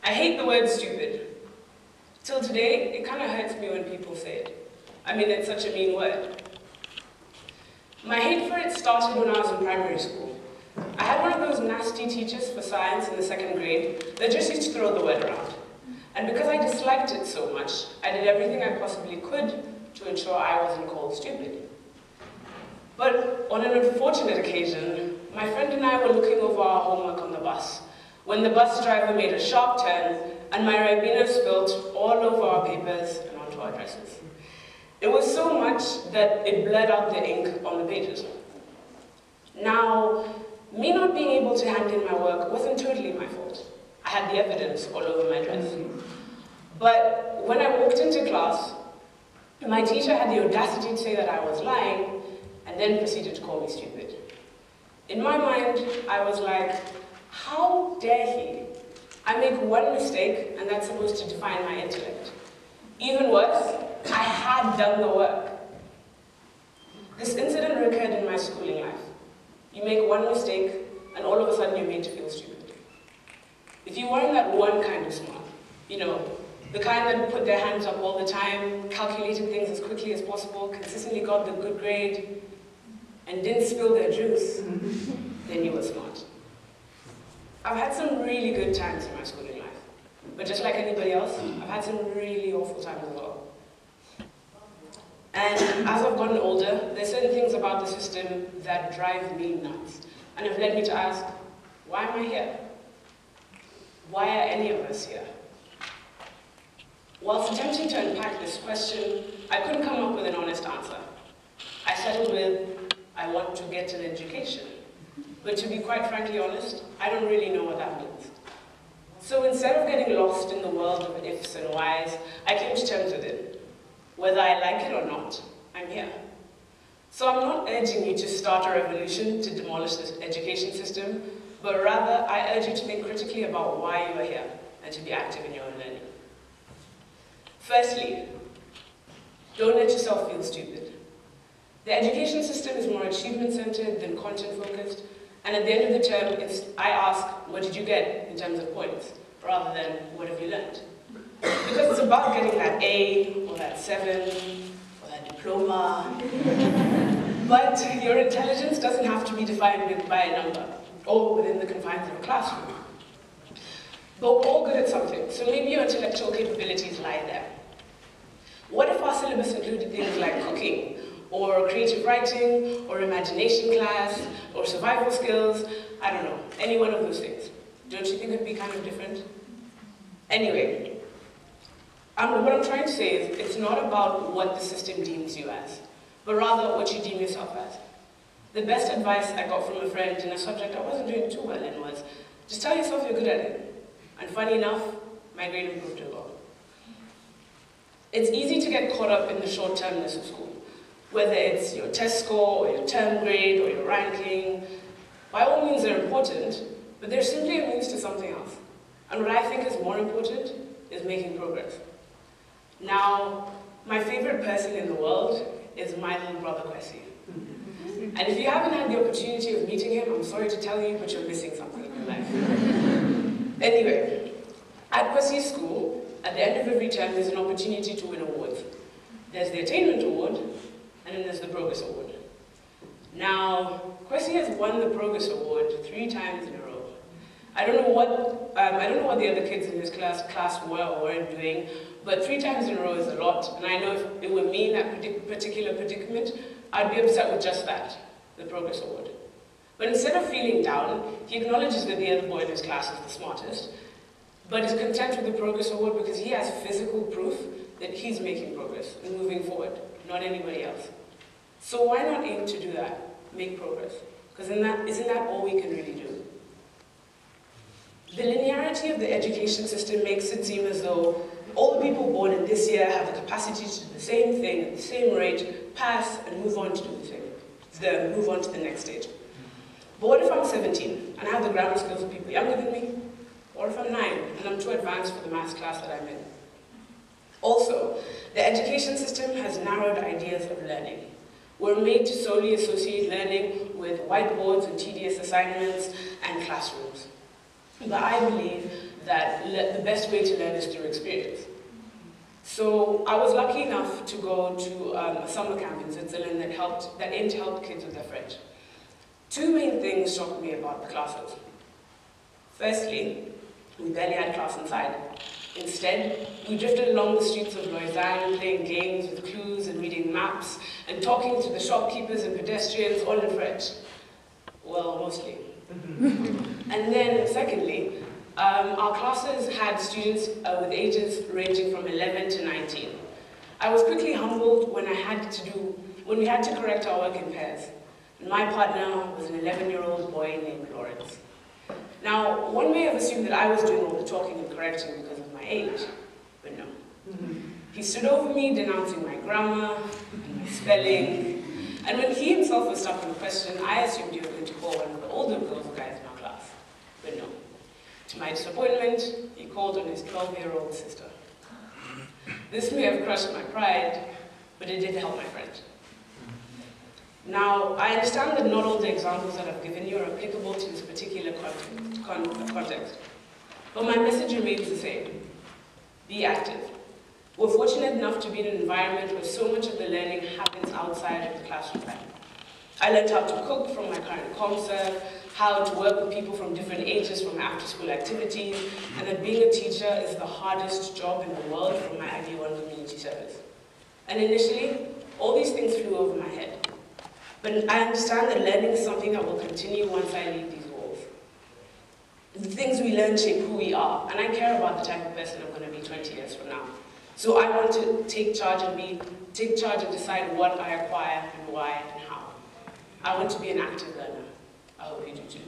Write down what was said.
I hate the word stupid. Till today, it kind of hurts me when people say it. I mean, it's such a mean word. My hate for it started when I was in primary school. I had one of those nasty teachers for science in the 2nd grade that just used to throw the word around. And because I disliked it so much, I did everything I possibly could to ensure I wasn't called stupid. But on an unfortunate occasion, my friend and I were looking over our homework on the bus when the bus driver made a sharp turn and my Ribena spilt all over our papers and onto our dresses. It was so much that it bled out the ink on the pages. Now, me not being able to hand in my work wasn't totally my fault. I had the evidence all over my dress. But when I walked into class, my teacher had the audacity to say that I was lying and then proceeded to call me stupid. In my mind, I was like, how dare he? I make one mistake and that's supposed to define my intellect. Even worse, I had done the work. This incident recurred in my schooling life. You make one mistake and all of a sudden you're made to feel stupid. If you weren't that one kind of smart, you know, the kind that put their hands up all the time, calculated things as quickly as possible, consistently got the good grade, and didn't spill their juice, then you were smart. I've had some really good times in my schooling life, but just like anybody else, I've had some really awful times as well. And as I've gotten older, there's certain things about the system that drive me nuts, and have led me to ask, why am I here? Why are any of us here? Whilst attempting to unpack this question, I couldn't come up with an honest answer. I settled with, I want to get an education. But to be quite frankly honest, I don't really know what that means. So instead of getting lost in the world of ifs and whys, I came to terms with it. Whether I like it or not, I'm here. So I'm not urging you to start a revolution to demolish this education system, but rather I urge you to think critically about why you are here and to be active in your own learning. Firstly, don't let yourself feel stupid. The education system is more achievement-centered than content-focused, and at the end of the term, I ask, what did you get in terms of points, rather than what have you learned? Because it's about getting that A, or that 7, or that diploma. But your intelligence doesn't have to be defined by a number, or within the confines of a classroom. But we're all good at something, so maybe your intellectual capabilities lie there. What if our syllabus included things like cooking, or creative writing, or imagination class, or survival skills? I don't know, any one of those things. Don't you think it'd be kind of different? Anyway, what I'm trying to say is it's not about what the system deems you as, but rather what you deem yourself as. The best advice I got from a friend in a subject I wasn't doing too well in was, just tell yourself you're good at it. And funny enough, my grade improved a lot. It's easy to get caught up in the short-termness of school, whether it's your test score, or your term grade, or your ranking. By all means, they're important, but they're simply a means to something else. And what I think is more important is making progress. Now, my favorite person in the world is my little brother, Kwesi. And if you haven't had the opportunity of meeting him, I'm sorry to tell you, but you're missing something in your life. Anyway, at Kwesi's school, at the end of every term, there's an opportunity to win awards. There's the Attainment Award, and then there's the Progress Award. Now, Kwesi has won the Progress Award 3 times in a row. I don't know what the other kids in his class were or weren't doing, but 3 times in a row is a lot, and I know if it were me in that particular predicament, I'd be upset with just that, the Progress Award. But instead of feeling down, he acknowledges that the other boy in his class is the smartest, but is content with the Progress Award because he has physical proof that he's making progress and moving forward, not anybody else. So why not aim to do that, make progress? Because isn't that all we can really do? The linearity of the education system makes it seem as though all the people born in this year have the capacity to do the same thing at the same rate, pass, and move on to do the same, move on to the next stage. But what if I'm 17 and I have the grammar skills of people younger than me? Or if I'm 9 and I'm too advanced for the maths class that I'm in? Also, the education system has narrowed ideas of learning. We're made to solely associate learning with whiteboards and tedious assignments and classrooms. But I believe that the best way to learn is through experience. So I was lucky enough to go to a summer camp in Switzerland that aimed to help kids with their French. Two main things shocked me about the classes. Firstly, we barely had class inside. Instead, we drifted along the streets of Lausanne, playing games with clues and reading maps, and talking to the shopkeepers and pedestrians, all in French. Well, mostly. And then, secondly, our classes had students with ages ranging from 11 to 19. I was quickly humbled when we had to correct our work in pairs. And my partner was an 11-year-old boy named Lawrence. Now, one may have assumed that I was doing all the talking and correcting because of my age, but no. He stood over me, denouncing my grammar and my spelling. And when he himself was stuck on a question, I assumed he was going to call one of the older girls or guys in our class, but no. To my disappointment, he called on his 12-year-old sister. This may have crushed my pride, but it did help my French. Now, I understand that not all the examples that I've given you are applicable to this particular context, but my message remains the same. Be active. We're fortunate enough to be in an environment where so much of the learning happens outside of the classroom time. I learned how to cook from my current ComServe, how to work with people from different ages from my after-school activities, and that being a teacher is the hardest job in the world from my ID1 community service. And initially, all these things flew over my head. But I understand that learning is something that will continue once I leave these walls. The things we learn shape who we are, and I care about the type of person I'm going to be 20 years from now. So I want to take charge and decide what I acquire and why and how. I want to be an active learner. I hope you do too.